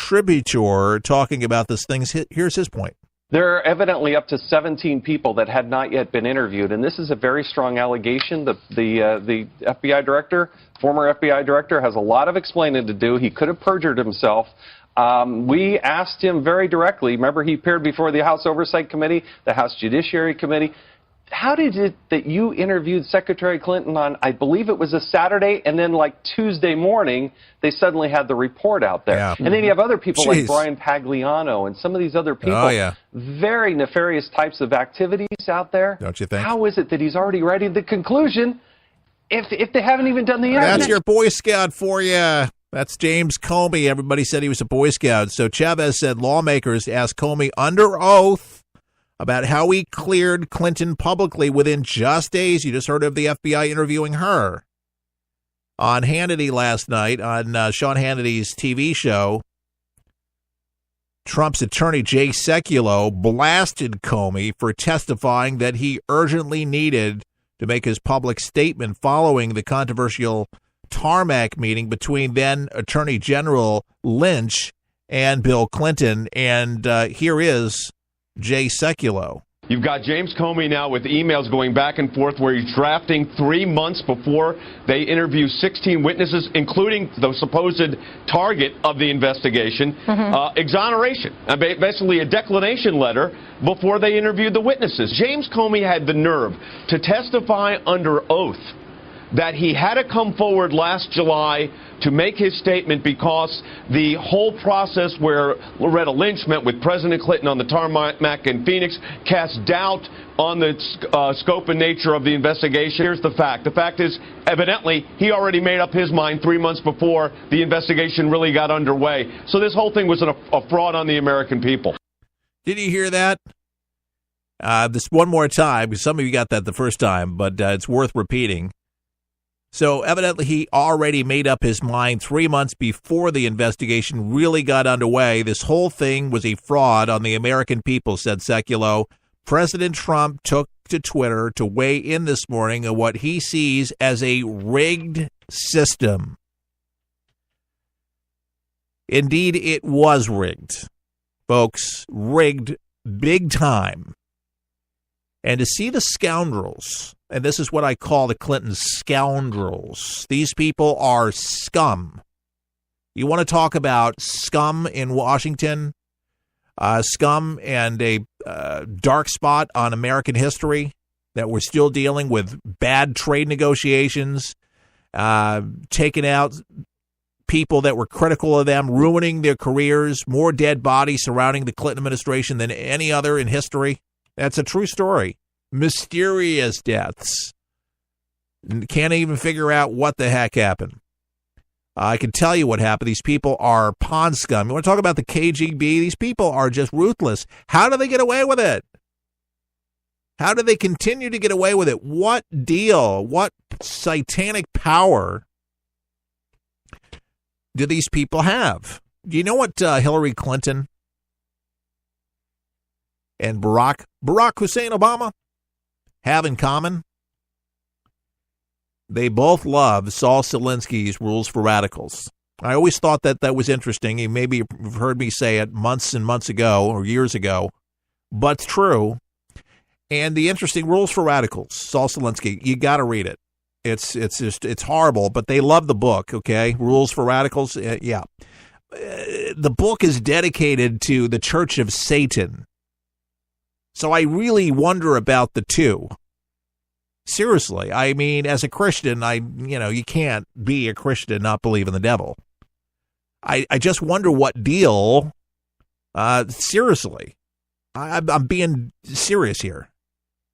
contributor talking about this thing. Here's his point. There are evidently up to 17 people that had not yet been interviewed, and this is a very strong allegation. The FBI director, former FBI director, has a lot of explaining to do. He could have perjured himself. We asked him very directly. Remember, he appeared before the House Oversight Committee, the House Judiciary Committee. How did it that you interviewed Secretary Clinton on, I believe it was a Saturday, and then like Tuesday morning, they suddenly had the report out there. Yeah. And then you have other people like Brian Pagliano and some of these other people. Oh, yeah. Very nefarious types of activities out there. Don't you think? How is it that he's already writing the conclusion if they haven't even done the interview? That's your Boy Scout for you. That's James Comey. Everybody said he was a Boy Scout. So Chaffetz said lawmakers asked Comey under oath about how he cleared Clinton publicly within just days. You just heard of the FBI interviewing her. On Hannity last night, on Sean Hannity's TV show, Trump's attorney Jay Sekulow blasted Comey for testifying that he urgently needed to make his public statement following the controversial tarmac meeting between then Attorney General Lynch and Bill Clinton. And here is Jay Sekulow. You've got James Comey now with emails going back and forth where he's drafting 3 months before they interview 16 witnesses, including the supposed target of the investigation, exoneration, basically a declination letter before they interviewed the witnesses. James Comey had the nerve to testify under oath that he had to come forward last July to make his statement because the whole process where Loretta Lynch met with President Clinton on the tarmac in Phoenix cast doubt on the scope and nature of the investigation. Here's the fact. The fact is, evidently, he already made up his mind 3 months before the investigation really got underway. So this whole thing was a fraud on the American people. Did you hear that? This one more time, because some of you got that the first time, but it's worth repeating. So evidently he already made up his mind 3 months before the investigation really got underway. This whole thing was a fraud on the American people, said Sekulow. President Trump took to Twitter to weigh in this morning on what he sees as a rigged system. Indeed, it was rigged, folks, rigged big time. And to see the scoundrels, and this is what I call the Clinton scoundrels, these people are scum. You want to talk about scum in Washington, scum and a dark spot on American history, that we're still dealing with bad trade negotiations, taking out people that were critical of them, ruining their careers, more dead bodies surrounding the Clinton administration than any other in history. That's a true story. Mysterious deaths. Can't even figure out what the heck happened. I can tell you what happened. These people are pond scum. You want to talk about the KGB? These people are just ruthless. How do they get away with it? How do they continue to get away with it? What deal? What satanic power do these people have? Do you know what Hillary Clinton and Barack Hussein Obama have in common? They both love Saul Alinsky's Rules for Radicals. I always thought that was interesting. You maybe have heard me say it months and months ago or years ago, but it's true. And the interesting Rules for Radicals, Saul Alinsky, you got to read it. It's horrible, but they love the book, okay? Rules for Radicals, yeah. The book is dedicated to the Church of Satan. So I really wonder about the two. Seriously, I mean, as a Christian, you can't be a Christian and not believe in the devil. I just wonder what deal. Seriously, I'm being serious here.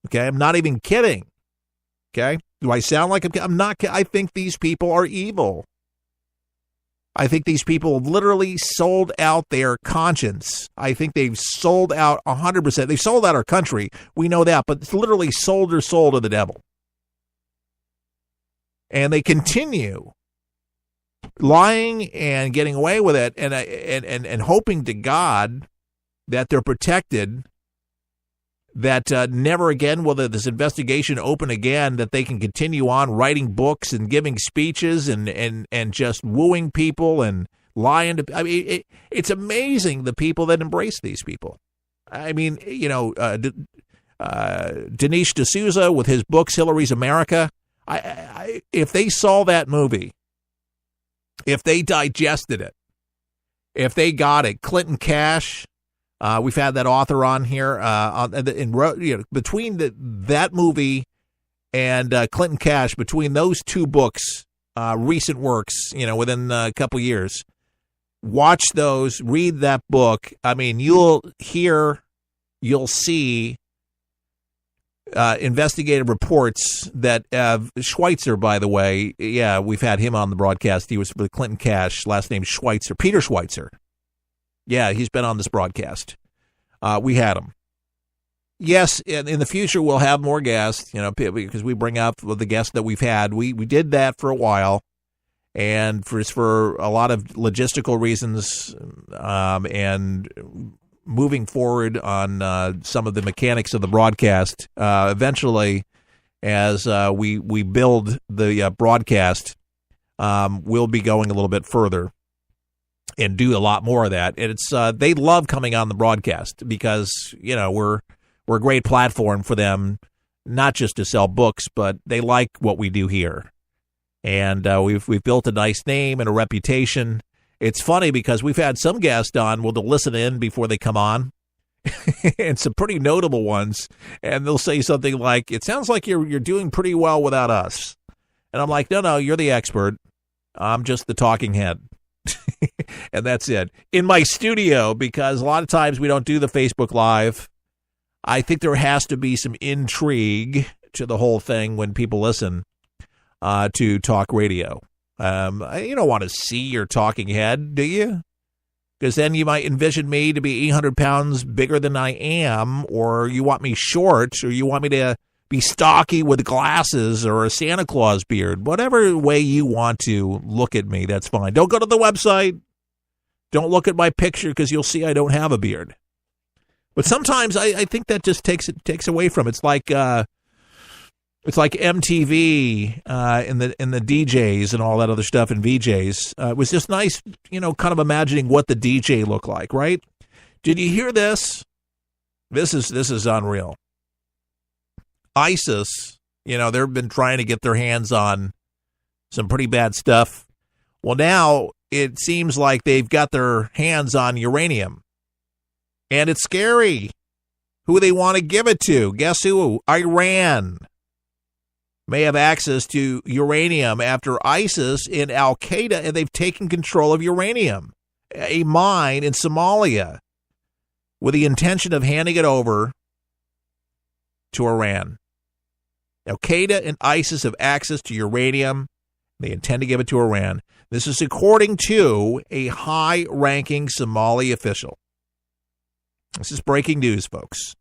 Okay, I'm not even kidding. Okay, do I sound like I'm not? I think these people are evil. I think these people have literally sold out their conscience. I think they've sold out 100%. They've sold out our country. We know that, but it's literally sold their soul to the devil. And they continue lying and getting away with it and hoping to God that they're protected, that never again will this investigation open again, that they can continue on writing books and giving speeches and just wooing people and lying to. I mean, it's amazing the people that embrace these people. I mean, you know, Dinesh D'Souza with his books, Hillary's America. If they saw that movie, if they digested it, if they got it, Clinton Cash, we've had that author on here. Between that movie and Clinton Cash, between those two books, recent works, you know, within a couple years, watch those, read that book. I mean, you'll see investigative reports that Schweitzer, by the way, yeah, we've had him on the broadcast. He was with Clinton Cash, last name Schweitzer, Peter Schweitzer. Yeah, he's been on this broadcast. We had him. Yes, in the future we'll have more guests, you know, because we bring up the guests that we've had. We did that for a while, and for a lot of logistical reasons, and moving forward on some of the mechanics of the broadcast. Eventually, as we build the broadcast, we'll be going a little bit further and do a lot more of that. And it's they love coming on the broadcast because, you know, we're a great platform for them, not just to sell books, but they like what we do here. And we've built a nice name and a reputation. It's funny because we've had some guests on, well, they'll listen in before they come on, and some pretty notable ones, and they'll say something like, it sounds like you're doing pretty well without us. And I'm like, no, you're the expert. I'm just the talking head. And that's it. In my studio, because a lot of times we don't do the Facebook Live, I think there has to be some intrigue to the whole thing when people listen to talk radio. You don't want to see your talking head, do you? Because then you might envision me to be 800 pounds bigger than I am, or you want me short, or you want me to be stocky with glasses or a Santa Claus beard. Whatever way you want to look at me, that's fine. Don't go to the website. Don't look at my picture because you'll see I don't have a beard. But sometimes I think that just takes away from it. It's like MTV and the DJs and all that other stuff and VJs. It was just nice, you know, kind of imagining what the DJ looked like, right? Did you hear this? This is unreal. ISIS, you know, they've been trying to get their hands on some pretty bad stuff. Well, now it seems like they've got their hands on uranium. And it's scary who they want to give it to. Guess who? Iran may have access to uranium after ISIS and Al-Qaeda, and they've taken control of uranium, a mine in Somalia, with the intention of handing it over to Iran. Al-Qaeda and ISIS have access to uranium. They intend to give it to Iran. This is according to a high-ranking Somali official. This is breaking news, folks.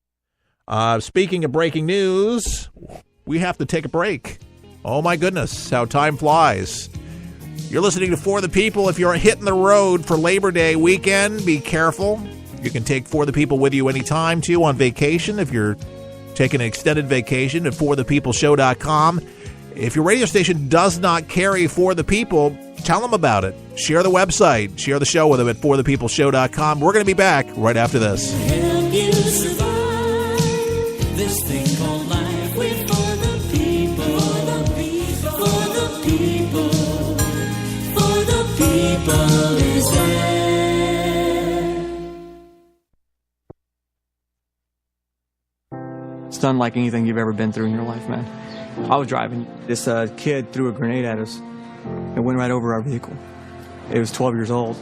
Speaking of breaking news, we have to take a break. Oh, my goodness, how time flies. You're listening to For the People. If you're hitting the road for Labor Day weekend, be careful. You can take For the People with you anytime, too, on vacation. If you're taking an extended vacation at forthepeopleshow.com. If your radio station does not carry For the People, tell them about it. Share the website. Share the show with them at forthepeopleshow.com. We're going to be back right after this. Help you survive this thing called life. We're for the people. For the people. For the people is there. It's unlike anything you've ever been through in your life, man. I was driving. This kid threw a grenade at us. It went right over our vehicle. It was 12 years old.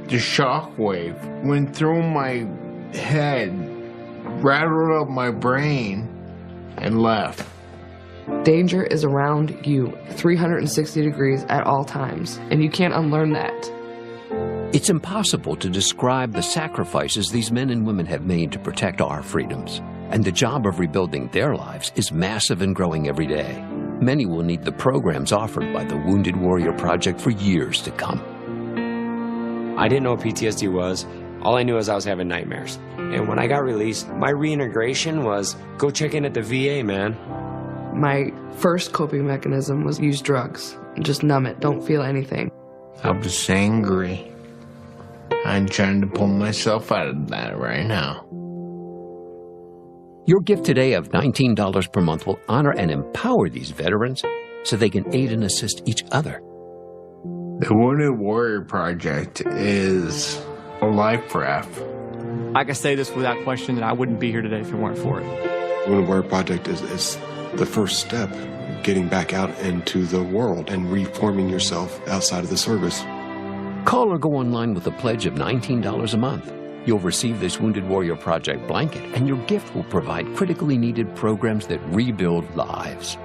The shockwave went through my head, rattled up my brain, and left. Danger is around you 360 degrees at all times, and you can't unlearn that. It's impossible to describe the sacrifices these men and women have made to protect our freedoms. And the job of rebuilding their lives is massive and growing every day. Many will need the programs offered by the Wounded Warrior Project for years to come. I didn't know what PTSD was. All I knew is I was having nightmares. And when I got released, my reintegration was go check in at the VA, man. My first coping mechanism was use drugs. Just numb it, don't feel anything. I was angry. I'm trying to pull myself out of that right now. Your gift today of $19 per month will honor and empower these veterans so they can aid and assist each other. The Wounded Warrior Project is a life raft. I can say this without question that I wouldn't be here today if it weren't for it. Wounded Warrior Project is the first step, getting back out into the world and reforming yourself outside of the service. Call or go online with a pledge of $19 a month. You'll receive this Wounded Warrior Project blanket, and your gift will provide critically needed programs that rebuild lives.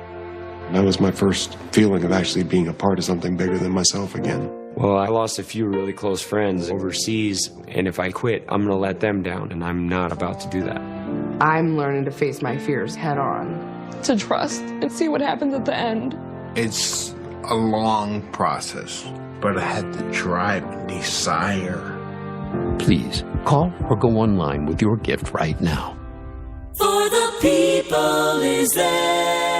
That was my first feeling of actually being a part of something bigger than myself again. Well, I lost a few really close friends overseas, and if I quit, I'm going to let them down, and I'm not about to do that. I'm learning to face my fears head on. To trust and see what happens at the end. It's a long process, but I had the drive and desire. Please, call or go online with your gift right now. For the people is there.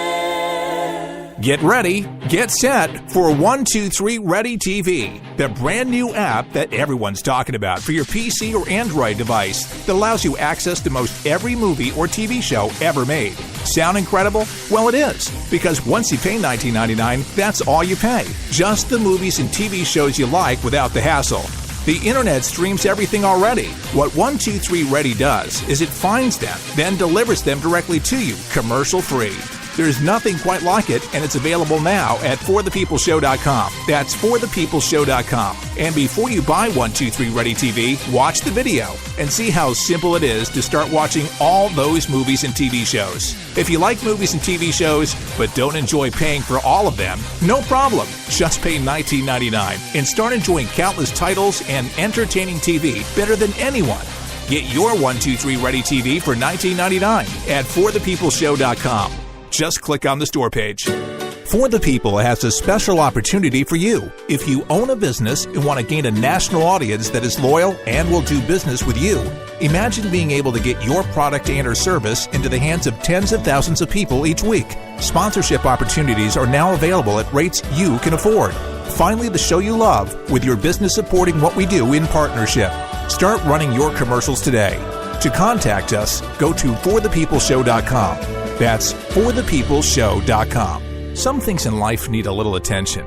Get ready, get set for 123 Ready TV, the brand new app that everyone's talking about for your PC or Android device that allows you access to most every movie or TV show ever made. Sound incredible? Well, it is, because once you pay $19.99, that's all you pay. Just the movies and TV shows you like without the hassle. The internet streams everything already. What 123 Ready does is it finds them, then delivers them directly to you, commercial-free. There's nothing quite like it, and it's available now at forthepeopleshow.com. That's forthepeopleshow.com. And before you buy 123 Ready TV, watch the video and see how simple it is to start watching all those movies and TV shows. If you like movies and TV shows, but don't enjoy paying for all of them, no problem. Just pay $19.99 and start enjoying countless titles and entertaining TV better than anyone. Get your 123 Ready TV for $19.99 at forthepeopleshow.com. Just click on the store page. For the People has a special opportunity for you. If you own a business and want to gain a national audience that is loyal and will do business with you, imagine being able to get your product and or service into the hands of tens of thousands of people each week. Sponsorship opportunities are now available at rates you can afford. Finally, the show you love, with your business supporting what we do in partnership. Start running your commercials today. To contact us, go to forthepeopleshow.com. That's forthepeopleshow.com. Some things in life need a little attention.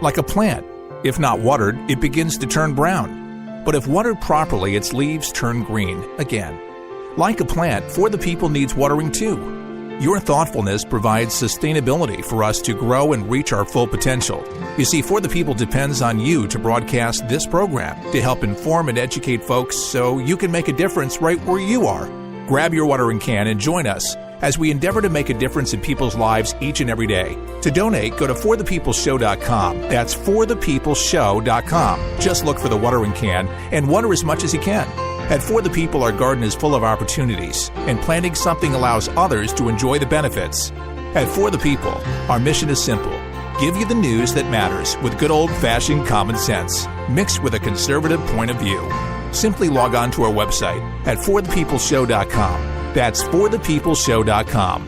Like a plant. If not watered, it begins to turn brown. But if watered properly, its leaves turn green again. Like a plant, For the People needs watering too. Your thoughtfulness provides sustainability for us to grow and reach our full potential. You see, For the People depends on you to broadcast this program to help inform and educate folks so you can make a difference right where you are. Grab your watering can and join us as we endeavor to make a difference in people's lives each and every day. To donate, go to forthepeopleshow.com. That's forthepeopleshow.com. Just look for the watering can and water as much as you can. At For the People, our garden is full of opportunities, and planting something allows others to enjoy the benefits. At For the People, our mission is simple. Give you the news that matters with good old-fashioned common sense, mixed with a conservative point of view. Simply log on to our website at forthepeopleshow.com. That's forthepeopleshow.com.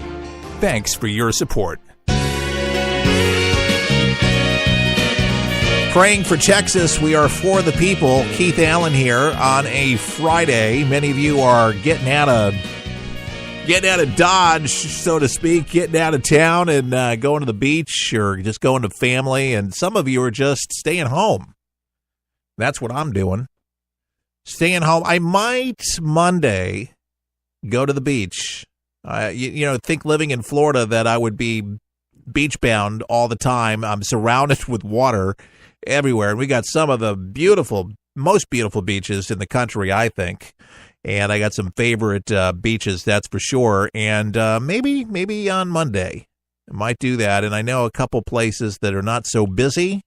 Thanks for your support. Praying for Texas, we are For the People. Keith Allen here on a Friday. Many of you are getting out of Dodge, so to speak, getting out of town and going to the beach or just going to family. And some of you are just staying home. That's what I'm doing. Staying home. I might Monday go to the beach. Think living in Florida that I would be beach bound all the time. I'm surrounded with water everywhere. And we got some of the most beautiful beaches in the country, I think. And I got some favorite beaches, that's for sure. And maybe on Monday I might do that. And I know a couple places that are not so busy.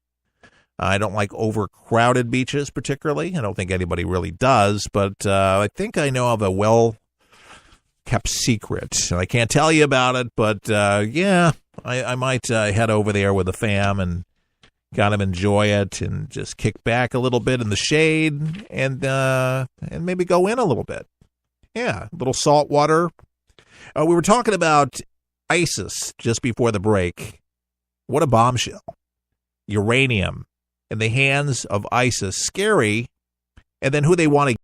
I don't like overcrowded beaches particularly. I don't think anybody really does. But I think I know of a well-kept secret. I can't tell you about it, but I might head over there with the fam and kind of enjoy it and just kick back a little bit in the shade and maybe go in a little bit. Yeah, a little salt water. We were talking about ISIS just before the break. What a bombshell. Uranium in the hands of ISIS. Scary, and then who they want to